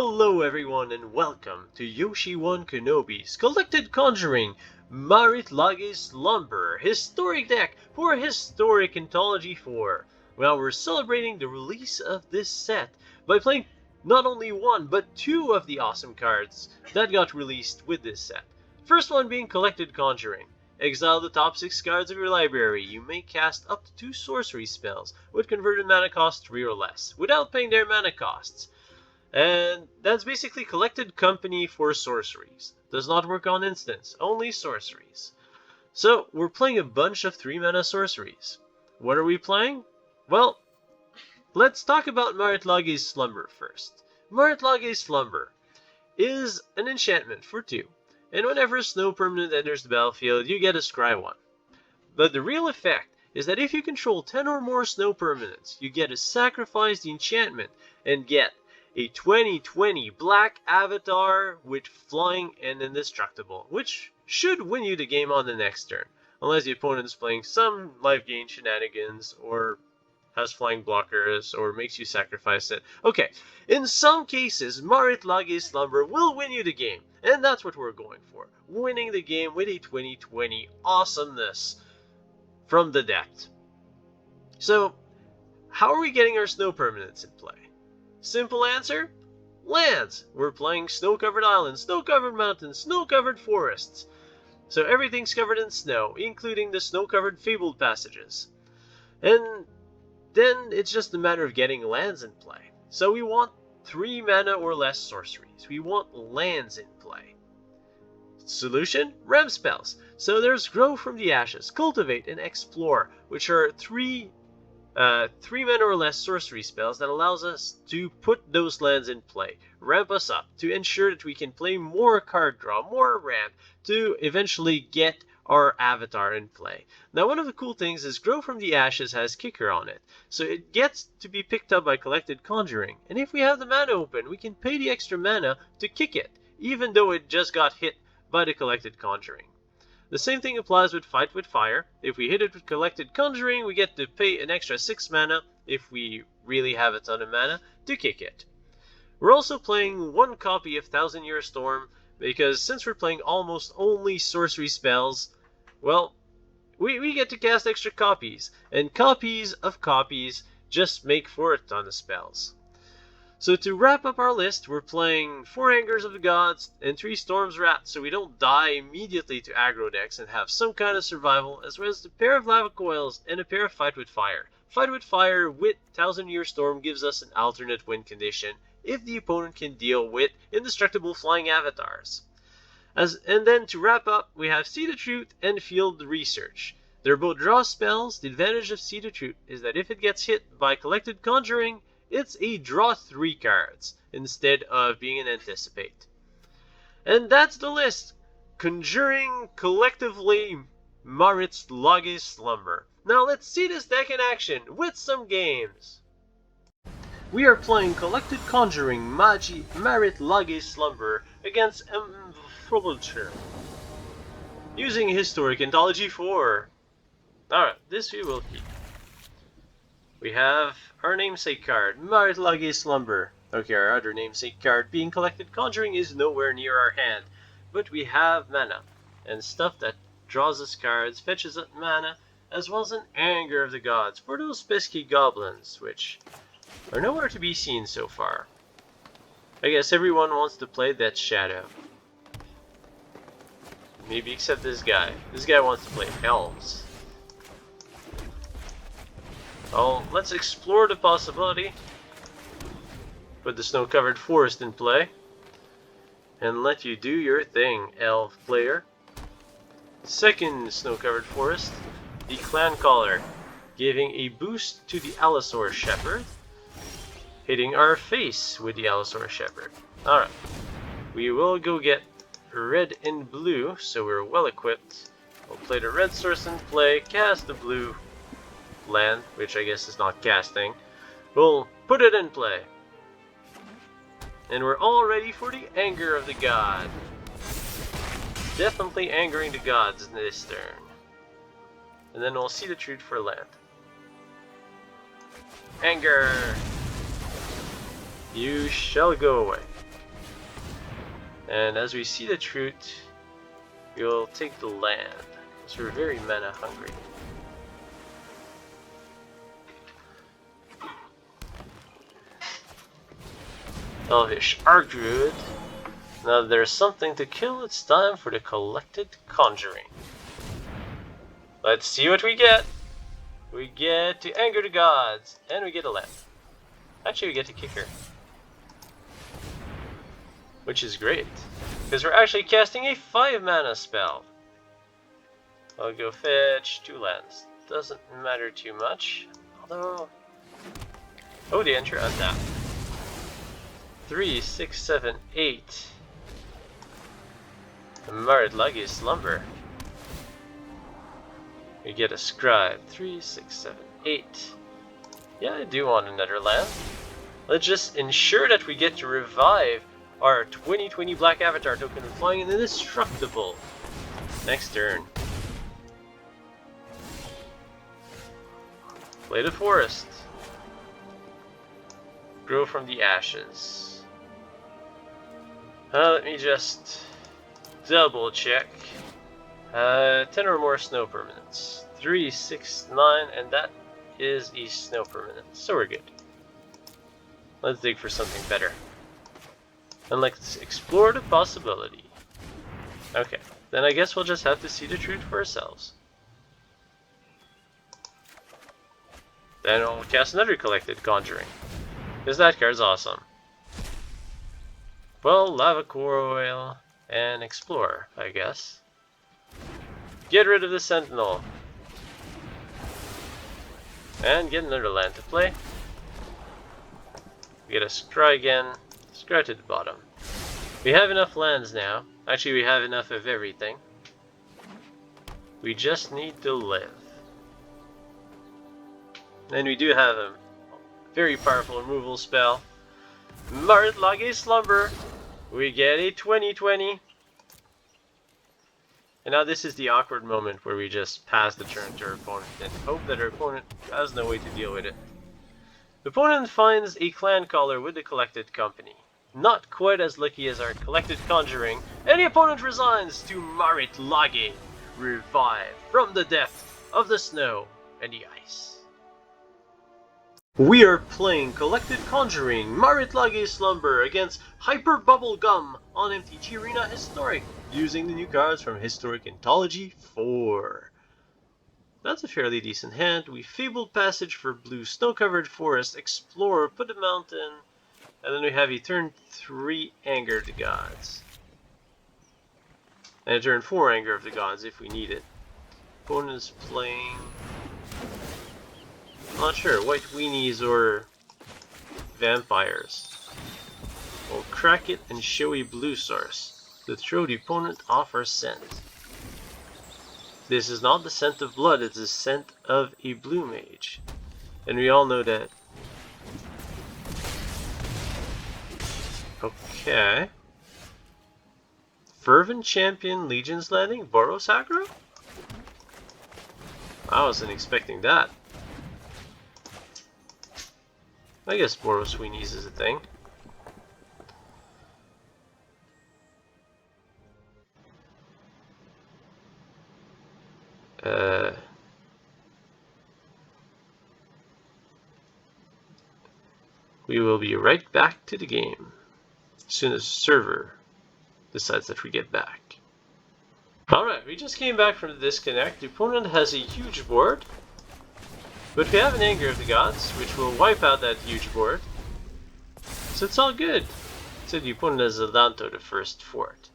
Hello everyone and welcome to Yoshi 1 Kenobi's Collected Conjuring Marit Lage Slumber Historic Deck for Historic Anthology 4. Well, we're celebrating the release of this set by playing not only one but two of the awesome cards that got released with this set. First one being Collected Conjuring. Exile the top 6 cards of your library. You may cast up to 2 sorcery spells with converted mana cost 3 or less without paying their mana costs. And that's basically Collected Company for sorceries. Does not work on instants, only sorceries. So, we're playing a bunch of 3 mana sorceries. What are we playing? Well, let's talk about Marit Lage's Slumber first. Marit Lage's Slumber is an enchantment for 2, and whenever a snow permanent enters the battlefield, you get a scry 1. But the real effect is that if you control 10 or more snow permanents, you get to sacrifice the enchantment and get a 20/20 black avatar with flying and indestructible, which should win you the game on the next turn, unless the opponent is playing some life gain shenanigans or has flying blockers or makes you sacrifice it. Okay, in some cases, Marit Lage's Slumber will win you the game, and that's what we're going for. Winning the game with a 20/20 awesomeness from the depth. So, how are we getting our snow permanents in play? Simple answer? Lands! We're playing snow-covered islands, snow-covered mountains, snow-covered forests. So everything's covered in snow, including the snow-covered Fabled Passages. And then it's just a matter of getting lands in play. So we want 3 mana or less sorceries. We want lands in play. Solution? Rem spells. So there's Grow from the Ashes, Cultivate, and Explore, which are 3 mana or less sorcery spells that allows us to put those lands in play, ramp us up to ensure that we can play more card draw, more ramp, to eventually get our avatar in play. Now, one of the cool things is Grow from the Ashes has Kicker on it, so it gets to be picked up by Collected Conjuring, and if we have the mana open, we can pay the extra mana to kick it, even though it just got hit by the Collected Conjuring. The same thing applies with Fight with Fire. If we hit it with Collected Conjuring, we get to pay an extra 6 mana, if we really have a ton of mana, to kick it. We're also playing 1 copy of Thousand Year Storm, because since we're playing almost only sorcery spells, well, we get to cast extra copies, and copies of copies just make for a ton of spells. So to wrap up our list, we're playing 4 Angers of the Gods and 3 Storm's Wrath, so we don't die immediately to aggro decks and have some kind of survival, as well as a pair of Lava Coils and a pair of Fight with Fire. Fight with Fire with Thousand Year Storm gives us an alternate win condition if the opponent can deal with indestructible flying avatars. And then to wrap up, we have See the Truth and Field Research. They're both draw spells. The advantage of See the Truth is that if it gets hit by Collected Conjuring, it's a draw 3 cards instead of being an Anticipate. And that's the list. Conjuring collectively Marit Lage's Slumber. Now let's see this deck in action with some games. We are playing Collected Conjuring Marit Lage's Slumber against Fabled using Historic Anthology 4. Alright, this we will keep. We have our namesake card, Marit Lage's Slumber. Okay, our other namesake card, being Collected Conjuring, is nowhere near our hand. But we have mana, and stuff that draws us cards, fetches up mana, as well as an Anger of the Gods for those pesky goblins, which are nowhere to be seen so far. I guess everyone wants to play Death's Shadow. Maybe except this guy. This guy wants to play Elves. Well, let's explore the possibility. Put the snow-covered forest in play. And let you do your thing, elf player. Second snow-covered forest, the Clan Caller, giving a boost to the Allosaur Shepherd. Hitting our face with the Allosaur Shepherd. Alright. We will go get red and blue, so we're well equipped. We'll play the red source in play, cast the blue land, which I guess is not casting. We'll put it in play. And we're all ready for the Anger of the God. Definitely angering the gods in this turn. And then we'll See the Truth for land. Anger! You shall go away. And as we see the truth, we'll take the land, because we're very mana hungry. Elvish Archdruid. Now that there's something to kill, it's time for the Collected Conjuring. Let's see what we get. We get to anger the gods, and we get a land. Actually, we get to kick her, which is great, because we're actually casting a 5 mana spell. I'll go fetch 2 lands. Doesn't matter too much, although... Oh, the enter untap. 3, 6, 7, 8. Marit Lage Slumber. We get a scribe. 3, 6, 7, 8. Yeah, I do want another land. Let's just ensure that we get to revive our 2020 Black Avatar token of flying an indestructible next turn. Play the forest. Grow from the ashes. Let me just double check. 10 or more snow permanents. 3, 6, 9, and that is a snow permanent, so we're good. Let's dig for something better. And let's explore the possibility. Okay, then I guess we'll just have to see the truth for ourselves. Then I'll cast another Collected Conjuring, because that card's awesome. Well, Lava Coil and Explore, I guess. Get rid of the Sentinel. And get another land to play. We get a Scry again. Scry to the bottom. We have enough lands now. Actually, we have enough of everything. We just need to live. And we do have a very powerful removal spell. Marit Lage Slumber. We get a 20/20. And now this is the awkward moment where we just pass the turn to our opponent and hope that our opponent has no way to deal with it. The opponent finds a clan caller with the Collected Company. Not quite as lucky as our Collected Conjuring, and the opponent resigns to Marit Lage, revive from the depth of the snow and the ice. We are playing Collected Conjuring, Marit Lage Slumber against Hyper Bubblegum on MTG Arena Historic, using the new cards from Historic Anthology 4. That's a fairly decent hand. We Fabled Passage for blue, Snow-Covered Forest, Explore, put a mountain, and then we have a turn 3 Anger of the Gods. And a turn 4 Anger of the Gods if we need it. Opponent is playing... not sure, white weenies or vampires. We'll crack it and show a blue source to throw the opponent off our scent. This is not the scent of blood, it's the scent of a blue mage. And we all know that. Okay. Fervent Champion Legion's Landing, Boros aggro? I wasn't expecting that. I guess Boros weenies is a thing. We will be right back to the game as soon as the server decides that we get back. Alright, we just came back from the disconnect. The opponent has a huge board, but we have an Anger of the Gods, which will wipe out that huge board. So it's all good. So the opponent has Zelanto, the first fort.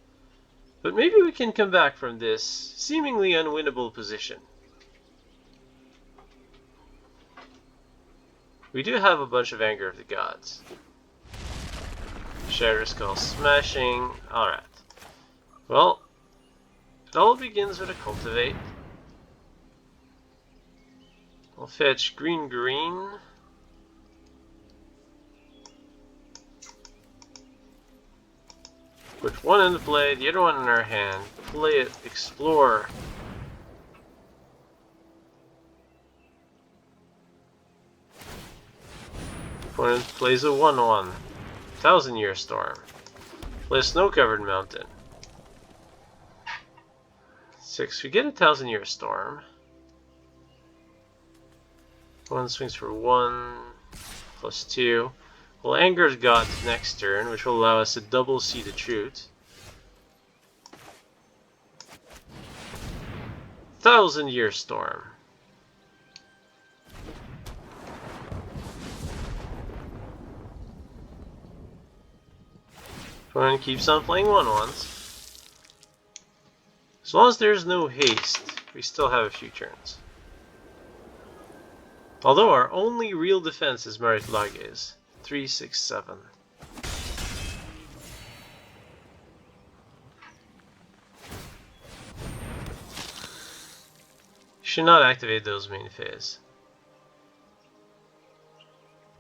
But maybe we can come back from this seemingly unwinnable position. We do have a bunch of Anger of the Gods. Shatter Skull smashing. Alright. Well, it all begins with a Cultivate. We'll fetch green. Put one into play, the other one in our hand. Play it, explore. Opponent plays a 1/1. 1000-Year Storm. Play a snow-covered mountain. 6. We get a 1,000-year storm. One swings for 1 plus 2. We'll anger the gods next turn, which will allow us to double See the Truth. 1,000-year storm. Opponent keeps on playing 1/1s. As long as there's no haste, we still have a few turns. Although our only real defense is Marit Lage's. 3, 6, 7. Should not activate those main phase.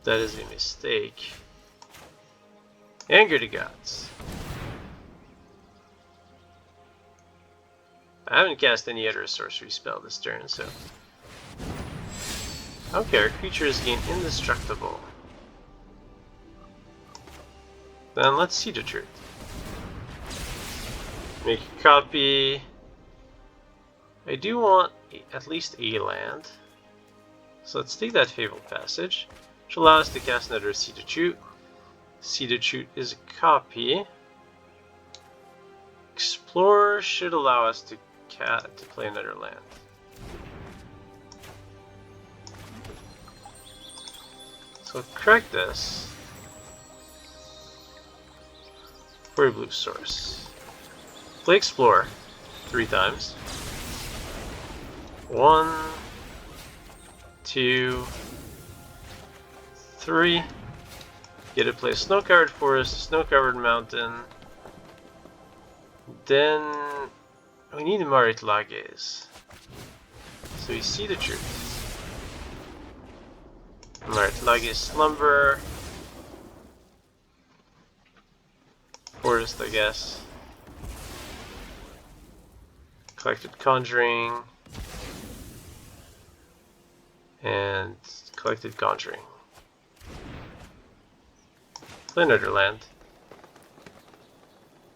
That is a mistake. Anger the gods. I haven't cast any other sorcery spell this turn, so... Okay, our creatures gain indestructible. Then let's See the Truth. Make a copy. I do want at least a land. So let's take that Fabled Passage, which allows us to cast another See the Truth. See the Truth is a copy. Explorer should allow us to play another land. So correct this for a blue source. Play Explorer 3 times. 1, 2, 3. Get to play Snow-Covered Forest, Snow-Covered Mountain. Then we need the Marit Lage's. So we See the Truth. Marit Lage's Slumber. Forest, I guess. Collected Conjuring. And Collected Conjuring. Play another land.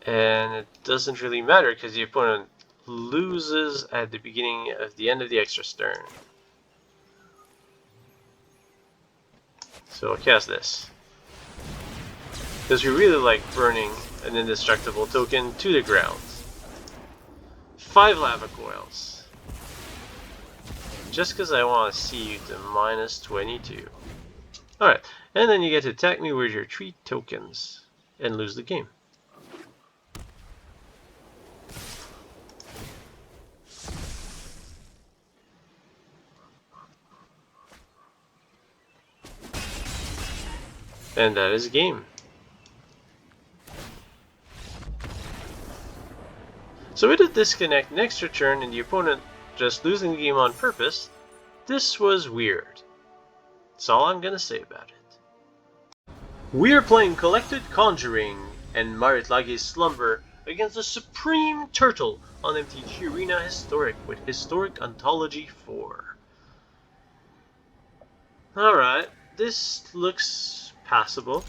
And it doesn't really matter because the opponent loses at the beginning of the end of the extra turn. So I'll cast this. Because we really like burning an indestructible token to the ground. 5 Lava Coils. Just because I want to see you to -22. Alright, and then you get to attack me with your 3 tokens and lose the game. And that is a game. So with a disconnect next turn and the opponent just losing the game on purpose, this was weird. That's all I'm gonna say about it. We're playing Collected Conjuring and Marit Lage's Slumber against the Supreme Turtle on MTG Arena Historic with Historic Anthology 4. Alright, this looks passable.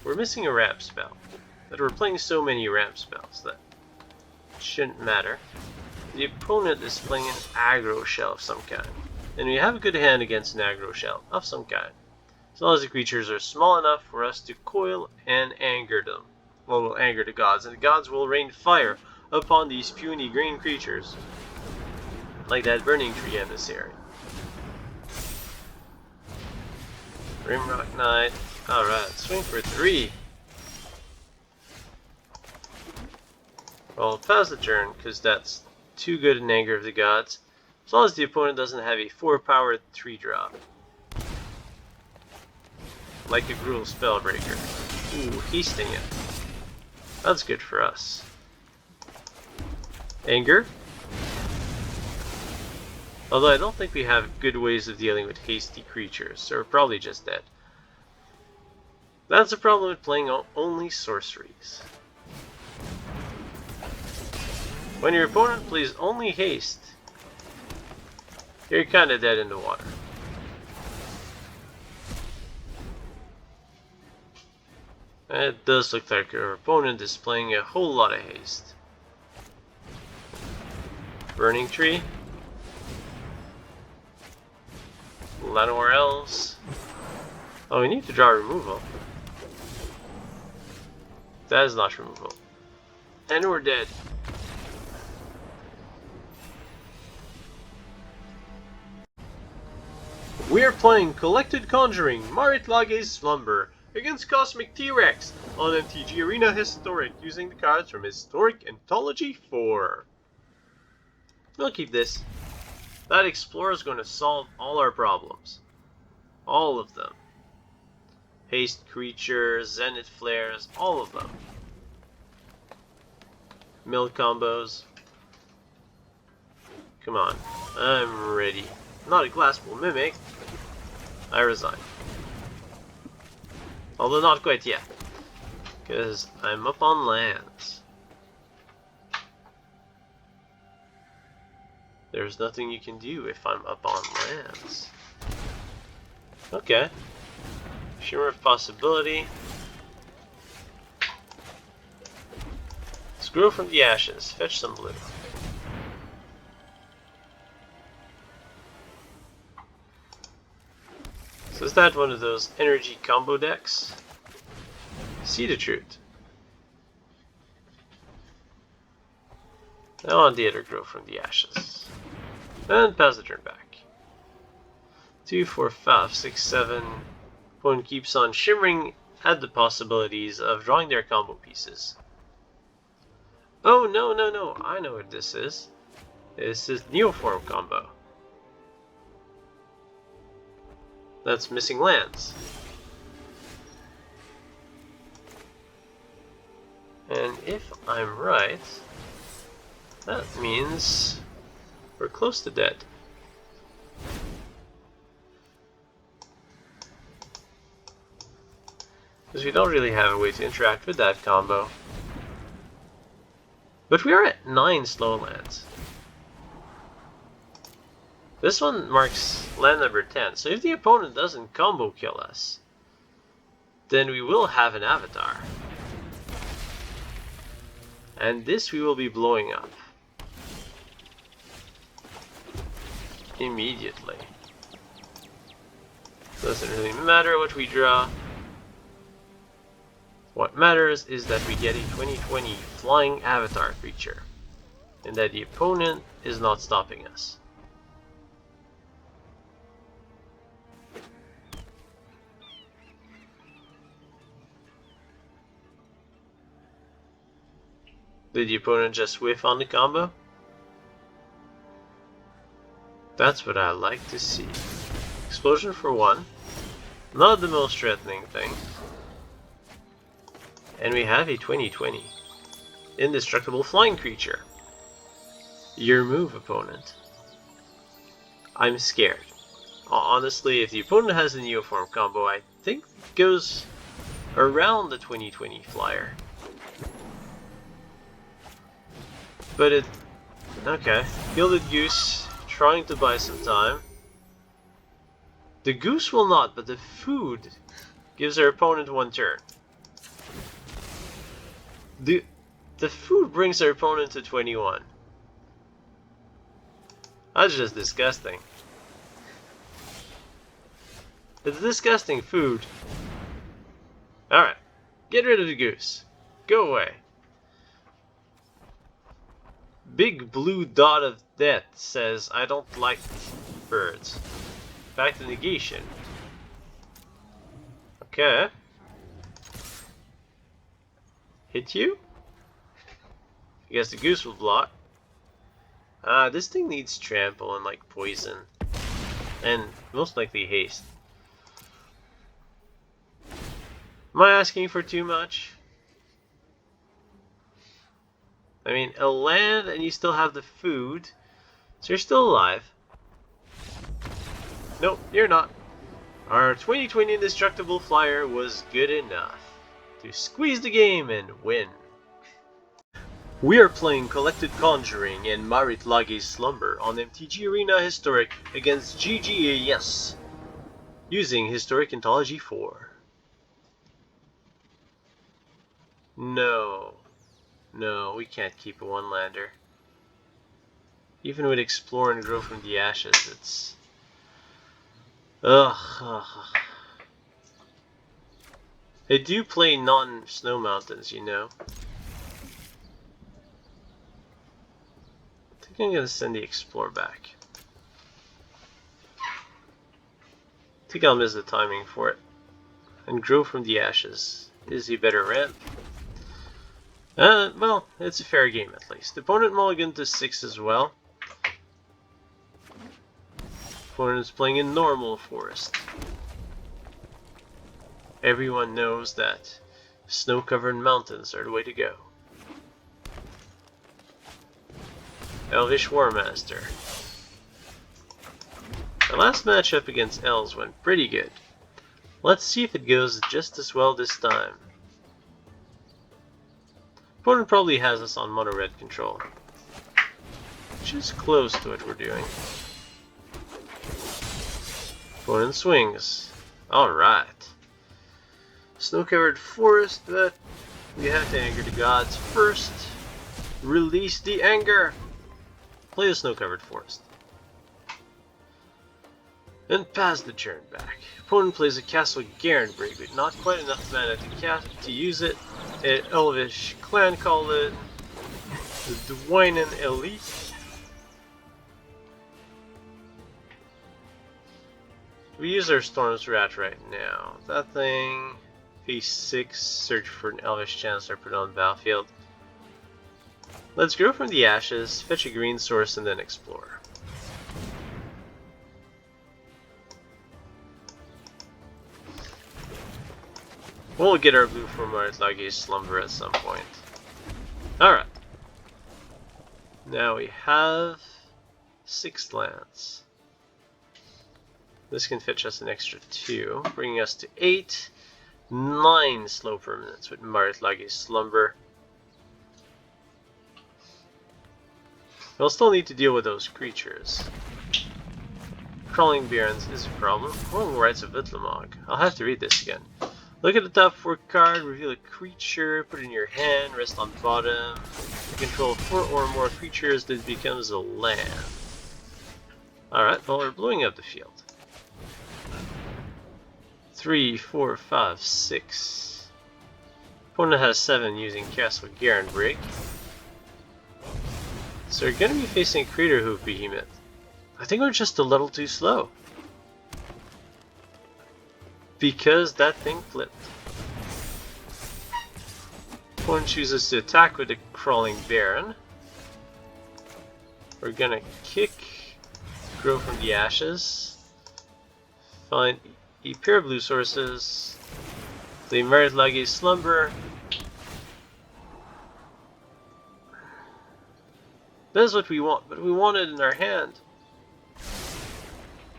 We're missing a ramp spell, but we're playing so many ramp spells that it shouldn't matter. The opponent is playing an aggro shell of some kind, and we have a good hand against an aggro shell of some kind, as long as the creatures are small enough for us to coil and anger them. Well, we'll anger the gods, and the gods will rain fire upon these puny green creatures, like that Burning Tree emissary. Rimrock Knight. Alright, swing for 3. Well, I'll pass the turn, because that's too good an anger of the gods, as long as the opponent doesn't have a 4-powered 3-drop. Like a Gruul Spellbreaker. Ooh, hasting it. That's good for us. Anger. Although I don't think we have good ways of dealing with hasty creatures, so we're probably just dead. That's the problem with playing only sorceries. When your opponent plays only haste, you're kinda dead in the water. It does look like our opponent is playing a whole lot of haste. Burning Tree. Llanowar Elves. Oh, we need to draw removal. That is not removal. And we're dead. We are playing Collected Conjuring, Marit Lage's Slumber, against Cosmic T-Rex on MTG Arena Historic using the cards from Historic Anthology 4. We'll keep this. That Explorer is going to solve all our problems. All of them. Haste creatures, Zenith flares, all of them. Mill combos. Come on, I'm ready. Not a Glasspool Mimic. I resign. Although not quite yet. Because I'm up on lands. There's nothing you can do if I'm up on lands. Okay. Shimmer of Possibility. Let's grow from the ashes. Fetch some blue. So is that one of those energy combo decks? See the truth. I want the other grow from the ashes. And pass the turn back. 2, 4, 5, 6, 7. Opponent keeps on shimmering at the possibilities of drawing their combo pieces. Oh no, no, no, I know what this is. This is Neoform combo. That's missing lands. And if I'm right, that means we're close to dead. Because we don't really have a way to interact with that combo. But we are at 9 slow lands. This one marks land number 10, so if the opponent doesn't combo kill us, then we will have an avatar. And this we will be blowing up. Immediately. Doesn't really matter what we draw. What matters is that we get a 2020 flying avatar creature, and that the opponent is not stopping us. Did the opponent just whiff on the combo? That's what I like to see. Explosion for 1. Not the most threatening thing. And we have a 2020. Indestructible flying creature. Your move, opponent. I'm scared. Honestly, if the opponent has a Neoform combo, I think it goes around the 2020 flyer. But it... okay. Gilded Goose, trying to buy some time. The Goose will not, but the food gives our opponent 1 turn. The food brings our opponent to 21. That's just disgusting. It's disgusting food. Alright. Get rid of the Goose. Go away. Big blue dot of death says, I don't like birds. Back to negation. Okay. Hit you? I guess the Goose will block. This thing needs trample and like poison. And most likely haste. Am I asking for too much? I mean, a land and you still have the food, so you're still alive. Nope, you're not. Our 2020 Indestructible Flyer was good enough to squeeze the game and win. We are playing Collected Conjuring and Marit Lage's Slumber on MTG Arena Historic against GGAS using Historic Anthology 4. No. No, we can't keep a one-lander. Even with Explore and Grow from the Ashes, it's... Ugh. They do play non-snow mountains, you know. I think I'm gonna send the Explore back. I think I'll miss the timing for it. And Grow from the Ashes is a better ramp. Well, it's a fair game at least. The opponent mulliganed to 6 as well. Opponent is playing in normal forest. Everyone knows that snow-covered mountains are the way to go. Elvish Warmaster. The last matchup against Elves went pretty good. Let's see if it goes just as well this time. Opponent probably has us on mono red control, which is close to what we're doing. Opponent swings. Alright. Snow-covered forest, but we have to anger the gods first. Release the anger! Play the snow-covered forest. And pass the turn back. Opponent plays a Castle Garenbrig with not quite enough mana to use it. An Elvish Clan call it. The Dwaynen Elite. We use our Storm's Rat right now. That thing, phase 6, search for an Elvish Chancellor, put it on the battlefield. Let's grow from the ashes, fetch a green source, and then explore. We'll get our blue for Marit Lage Slumber at some point. Alright. Now we have 6 lands. This can fetch us an extra 2, bringing us to 8. 9 slow permanents with Marit Lage Slumber. We'll still need to deal with those creatures. Crawling Barons is a problem. Wrong Rites of Vitlamog. I'll have to read this again. Look at the top 4 card, reveal a creature, put it in your hand, rest on bottom. You control 4 or more creatures, that becomes a land. Alright, well we're blowing up the field. 3, 4, 5, 6. Opponent has 7 using Castle Garenbrig. So we're going to be facing Crater Hoof Behemoth. I think we're just a little too slow. Because that thing flipped. Opponent chooses to attack with the Crawling Baron. We're gonna kick, grow from the ashes, find a pair of blue sources, play Marit Lage Slumber. That's what we want, but we want it in our hand.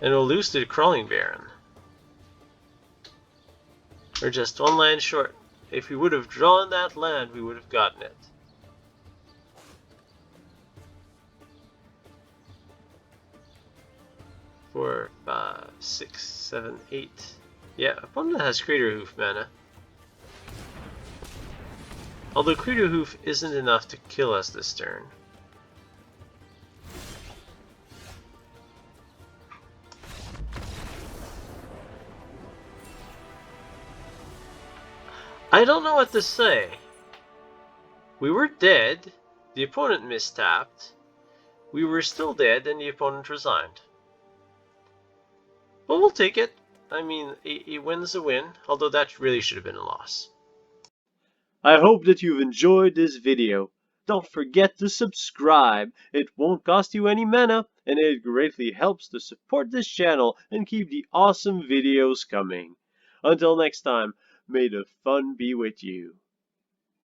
And we'll lose to the Crawling Baron. We're just 1 land short. If we would have drawn that land, we would have gotten it. Four, 5, 6, 7, 8. Yeah, opponent has Crater Hoof mana. Although Crater Hoof isn't enough to kill us this turn. I don't know what to say. We were dead, the opponent mistapped, we were still dead, and the opponent resigned. But we'll take it. I mean, a win's a win, although that really should have been a loss. I hope that you've enjoyed this video. Don't forget to subscribe. It won't cost you any mana, and it greatly helps to support this channel and keep the awesome videos coming. Until next time, may the fun be with you.